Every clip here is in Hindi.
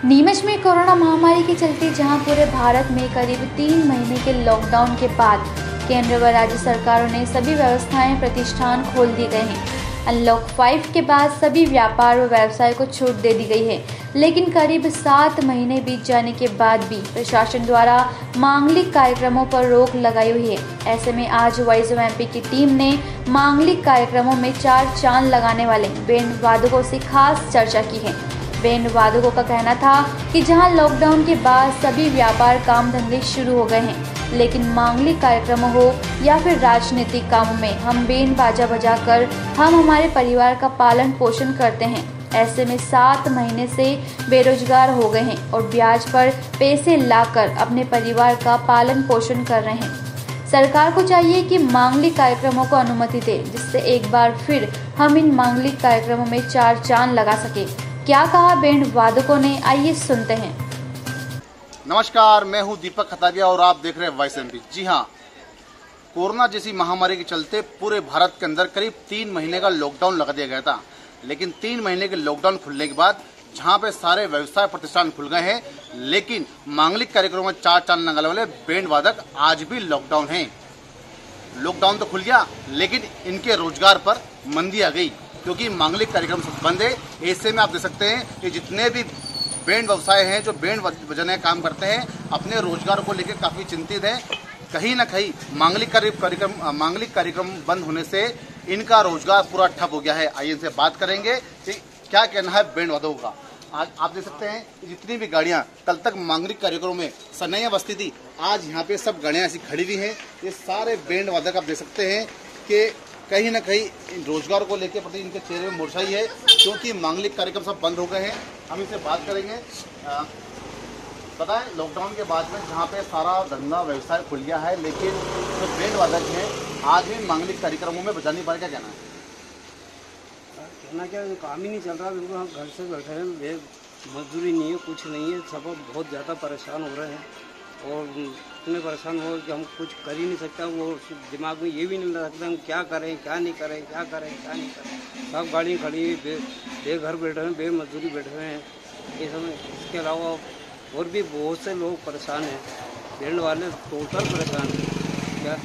नीमच में कोरोना महामारी के चलते जहां पूरे भारत में करीब 3 महीने के लॉकडाउन के बाद केंद्र व राज्य सरकारों ने सभी व्यवस्थाएं प्रतिष्ठान खोल दिए गए हैं। अनलॉक 5 के बाद सभी व्यापार व व्यवसाय को छूट दे दी गई है, लेकिन करीब 7 महीने बीत जाने के बाद भी प्रशासन द्वारा मांगलिक कार्यक्रमों पर रोक लगाई हुई है। ऐसे में आज वॉइस ऑफ एमपी की टीम ने मांगलिक कार्यक्रमों में 4 चांद लगाने वाले बैंड वादकों से खास चर्चा की है। बैंड वादकों का कहना था कि जहां लॉकडाउन के बाद सभी व्यापार काम धंधे शुरू हो गए हैं, लेकिन मांगलिक कार्यक्रमों हो या फिर राजनीतिक कामों में हम बैंड बाजा बजाकर हम हमारे परिवार का पालन पोषण करते हैं। ऐसे में 7 महीने से बेरोजगार हो गए हैं और ब्याज पर पैसे लाकर अपने परिवार का पालन पोषण कर रहे हैं। सरकार को चाहिए कि मांगलिक कार्यक्रमों को अनुमति दे, जिससे एक बार फिर हम इन मांगलिक कार्यक्रमों में 4 चांद लगा सके। क्या कहा बैंड वादकों ने, आइए सुनते हैं। नमस्कार, मैं हूं दीपक खताबिया और आप देख रहे हैं वॉइस एमपी। जी हां, कोरोना जैसी महामारी के चलते पूरे भारत के अंदर करीब 3 महीने का लॉकडाउन लगा दिया गया था। लेकिन 3 महीने के लॉकडाउन खुलने के बाद जहां पे सारे व्यवसाय प्रतिष्ठान खुल गए हैं, लेकिन मांगलिक कार्यक्रमों में 4 चांद लगाने वाले बैंड वादक आज भी लॉकडाउन हैं। लॉकडाउन तो खुल गया, लेकिन इनके रोजगार पर मंदी आ गई क्योंकि मांगलिक कार्यक्रम सब बंद है। ऐसे में आप देख सकते हैं कि जितने भी बैंड व्यवसाय हैं जो बैंड बजाने का काम करते हैं, अपने रोजगार को लेकर काफी चिंतित हैं। कहीं ना कहीं मांगलिक कार्यक्रम बंद होने से इनका रोजगार पूरा ठप हो गया है। आइए इनसे बात करेंगे कि क्या कहना है बैंड वादकों का। आज आप देख सकते हैं कि जितनी भी गाड़ियां कल तक मांगलिक कार्यक्रमों में सनैया बस्ती थी, आज यहाँ पे सब गाड़ियां ऐसी खड़ी हुई हैं। ये सारे बैंड वादक आप देख सकते हैं कि कहीं ना कहीं रोजगार को लेकर प्रति इनके चेहरे में मुरझाई है, क्योंकि मांगलिक कार्यक्रम सब बंद हो गए हैं। हम इनसे बात करेंगे। बताएं, लॉकडाउन के बाद में जहां पे सारा धंधा व्यवसाय खुल गया है, लेकिन जो बैंड वादक हैं आज भी मांगलिक कार्यक्रमों में बजा नहीं पा रहे, क्या कहना है? कहना क्या, काम ही नहीं चल रहा। बिल्कुल हम घर से बैठे हैं, मजदूरी नहीं है, कुछ नहीं है। सब बहुत ज़्यादा परेशान हो रहे हैं और इतने परेशान हो कि हम कुछ कर ही नहीं सकते। वो दिमाग में ये भी नहीं लग सकता हम क्या करें, क्या नहीं करें, क्या करें, क्या नहीं करें। सब गाड़ी खड़ी बेघर बैठे हैं, बेमजदूरी बैठे हुए हैं ये समय। इसके अलावा और भी बहुत से लोग परेशान हैं। बैंड वाले टोटल परेशान हैं। क्या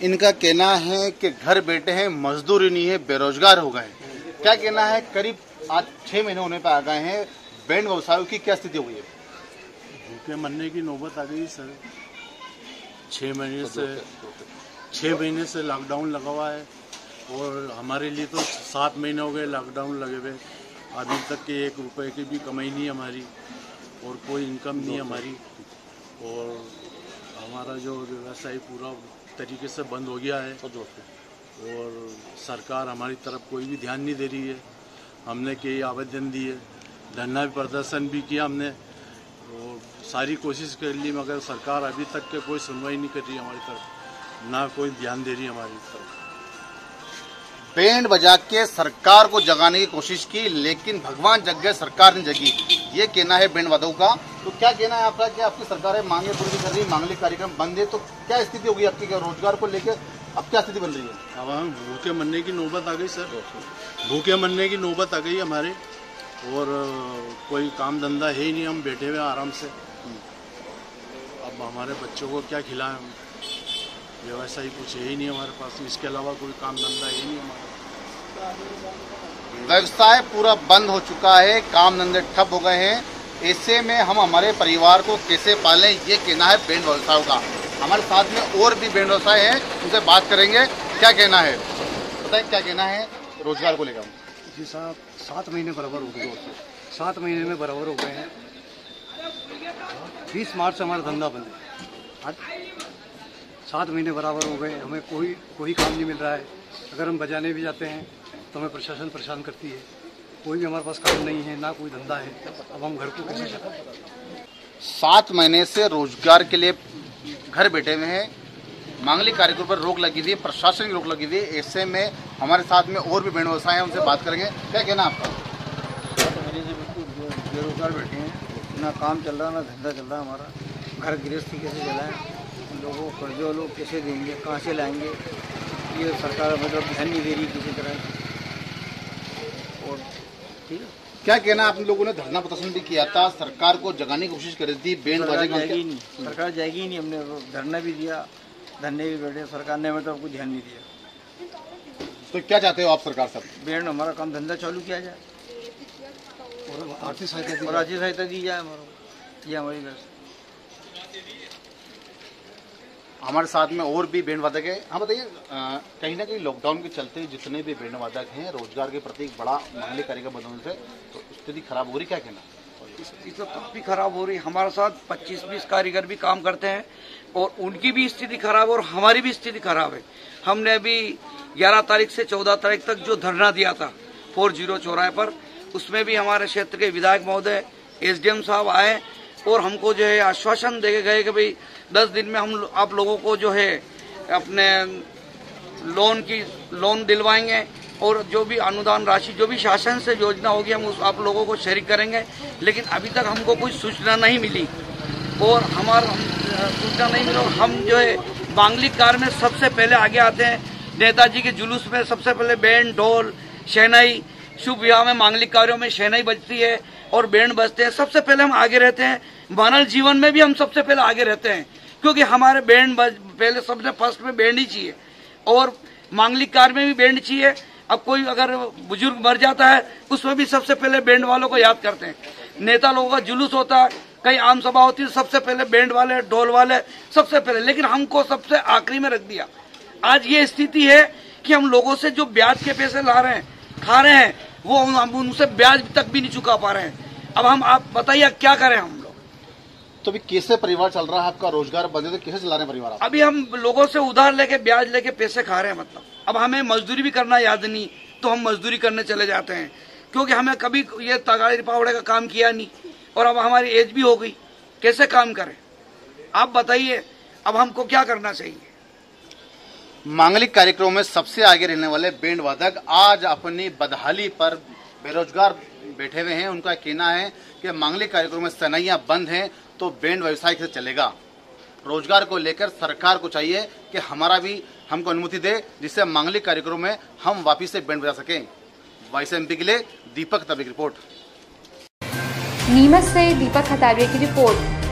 इनका कहना है कि घर बैठे हैं, मजदूरी नहीं है, बेरोजगार हो गए हैं। क्या कहना है? करीब आज 6 महीने होने पर आ गए हैं। बैंड व्यवसायों की क्या स्थिति हुई है? भूखे मरने की नौबत आ गई सर। 6 महीने से लॉकडाउन लगा हुआ है और हमारे लिए तो 7 महीने हो गए लॉकडाउन लगे हुए। अभी तक के 1 रुपए की भी कमाई नहीं हमारी और कोई इनकम नहीं हमारी, और हमारा जो व्यवसाय पूरा तरीके से बंद हो गया है और सरकार हमारी तरफ कोई भी ध्यान नहीं दे रही है। हमने कई आवेदन दिए, धरना प्रदर्शन भी किया हमने और सारी कोशिश कर ली, मगर सरकार अभी तक के कोई सुनवाई नहीं कर रही हमारी तरफ, ना कोई ध्यान दे रही हमारी तरफ। बैंड बजा के सरकार को जगाने की कोशिश की, लेकिन भगवान जग गए, सरकार ने जगी। ये कहना है बैंड वादकों का। तो क्या कहना है आपका कि आपकी सरकारें मांगे पूरी कर रही, मांगलिक कार्यक्रम बंद है, तो क्या स्थिति होगी आपकी? रोजगार को लेकर अब क्या स्थिति बन रही है? अब हम भूखे मरने की नौबत आ गई सर। भूखे मरने की नौबत आ गई हमारे, और कोई काम धंधा है ही नहीं। हम बैठे हुए आराम से। अब हमारे बच्चों को क्या खिलाएं हम? व्यवसाय कुछ है ही नहीं हमारे पास, इसके अलावा कोई काम धंधा है ही नहीं हमारा। व्यवसाय पूरा बंद हो चुका है, काम धंधे ठप हो गए हैं। ऐसे में हम हमारे परिवार को कैसे पालें, ये कहना है बैंड व्यवसायों का। हमारे साथ में और भी बैंड व्यवसाय हैं, उनसे बात करेंगे क्या कहना है। बताएं, क्या कहना है रोजगार को लेकर? जी साहब, 7 महीने बराबर हो गए। 7 महीने में बराबर हो गए हैं। 20 मार्च से हमारा धंधा बंद है। 7 महीने बराबर हो गए, हमें कोई काम नहीं मिल रहा है। अगर हम बजाने भी जाते हैं तो हमें प्रशासन परेशान करती है। कोई भी हमारे पास काम नहीं है, ना कोई धंधा है। अब हम घर को कैसे चलाएं? 7 महीने से रोजगार के लिए घर बैठे हुए हैं। मांगलिक कार्यक्रम पर रोक लगी हुई है, प्रशासन की रोक लगी हुई है। ऐसे में हमारे साथ में और भी बैंड व्यवसाय हैं, उनसे बात करेंगे। क्या कहना आपका? 7 महीने से बिल्कुल बेरोजगार बैठे हैं, ना काम चल रहा, ना धंधा चल रहा हमारा। घर गृहस्थी कैसे चलाएं? लोगों को कर्जे लोग कैसे देंगे, कहाँ से लाएंगे? ये सरकार मतलब ध्यान नहीं दे रही किसी तरह। और ठीक है। क्या कहना, आप लोगों ने धरना प्रदर्शन भी किया था, सरकार को जगाने की कोशिश करी थी, बैंड बाजे जाएगी नहीं, सरकार जाएगी ही नहीं। हमने धरना भी दिया, धरने भी बैठे, सरकार ने हमें तो कुछ ध्यान नहीं दिया। तो क्या चाहते हो आप सरकार से? बैंड हमारा काम धंधा चालू किया जाए और आर्थिक सहायता दी जाए हमारा, ये हमारी व्यवस्था। हमारे साथ में और भी बैंड वादक है। हाँ बताइए, कहीं ना कहीं लॉकडाउन के चलते जितने भी बैंड वादक हैं रोजगार के प्रति एक बड़ा मांगलिक कार्यक्रम बदलने से तो स्थिति खराब हो रही, क्या कहना? स्थिति तो काफी खराब हो रही है। हमारे साथ 25-20 कारीगर भी काम करते हैं और उनकी भी स्थिति खराब है और हमारी भी स्थिति खराब है। हमने अभी 11 तारीख से 14 तारीख तक जो धरना दिया था 40 चौराहे पर, उसमें भी हमारे क्षेत्र के विधायक महोदय, एसडीएम साहब आए और हमको जो है आश्वासन दे गए कि भाई 10 दिन में हम आप लोगों को जो है अपने लोन दिलवाएंगे और जो भी अनुदान राशि जो भी शासन से योजना होगी हम आप लोगों को शरीक करेंगे। लेकिन अभी तक हमको कोई सूचना नहीं मिली और सूचना नहीं मिली। हम जो है मांगलिक कार्य में सबसे पहले आगे आते हैं। नेताजी के जुलूस में सबसे पहले बैंड, ढोल, शहनाई, शुभ विवाह में मांगलिक कार्यों में शहनाई बजती है और बैंड बजते हैं। सबसे पहले हम आगे रहते हैं। मानव जीवन में भी हम सबसे पहले आगे रहते हैं क्योंकि हमारे बैंड पहले सबसे फर्स्ट में बैंड ही चाहिए और मांगलिक कार्य में भी बैंड चाहिए। अब कोई अगर बुजुर्ग मर जाता है उसमें भी सबसे पहले बैंड वालों को याद करते हैं। नेता लोगों का जुलूस होता है, कई आम सभा होती है, सबसे पहले बैंड वाले, ढोल वाले सबसे पहले, लेकिन हमको सबसे आखिरी में रख दिया। आज ये स्थिति है कि हम लोगों से जो ब्याज के पैसे ला रहे हैं, खा रहे हैं, वो हम उनसे ब्याज तक भी नहीं चुका पा रहे हैं। अब हम आप बताइए क्या करें हम लोग? तो अभी कैसे परिवार चल रहा है आपका? रोजगार बंद है तो कैसे चला रहे हैं परिवार आप? अभी हम लोगों से उधार लेके ब्याज लेके पैसे खा रहे हैं। मतलब अब हमें मजदूरी भी करना याद नहीं तो हम मजदूरी करने चले जाते हैं क्योंकि हमें कभी ये तगाड़ी पावड़े का काम किया नहीं और अब हमारी एज भी हो गई, कैसे काम करें? आप बताइए अब हमको क्या करना चाहिए? मांगलिक कार्यक्रमों में सबसे आगे रहने वाले बैंड वादक आज अपनी बदहाली पर बेरोजगार बैठे हुए हैं। उनका कहना है कि मांगलिक कार्यक्रमों में सनैया बंद हैं तो बैंड व्यवसाय से चलेगा। रोजगार को लेकर सरकार को चाहिए कि हमको अनुमति दे जिससे मांगलिक कार्यक्रमों में हम वापिस से बैंड बजा सकें। वाईएसएमपी के लिए दीपक खतारिया की रिपोर्ट। नीमच से दीपक खतारिया की रिपोर्ट।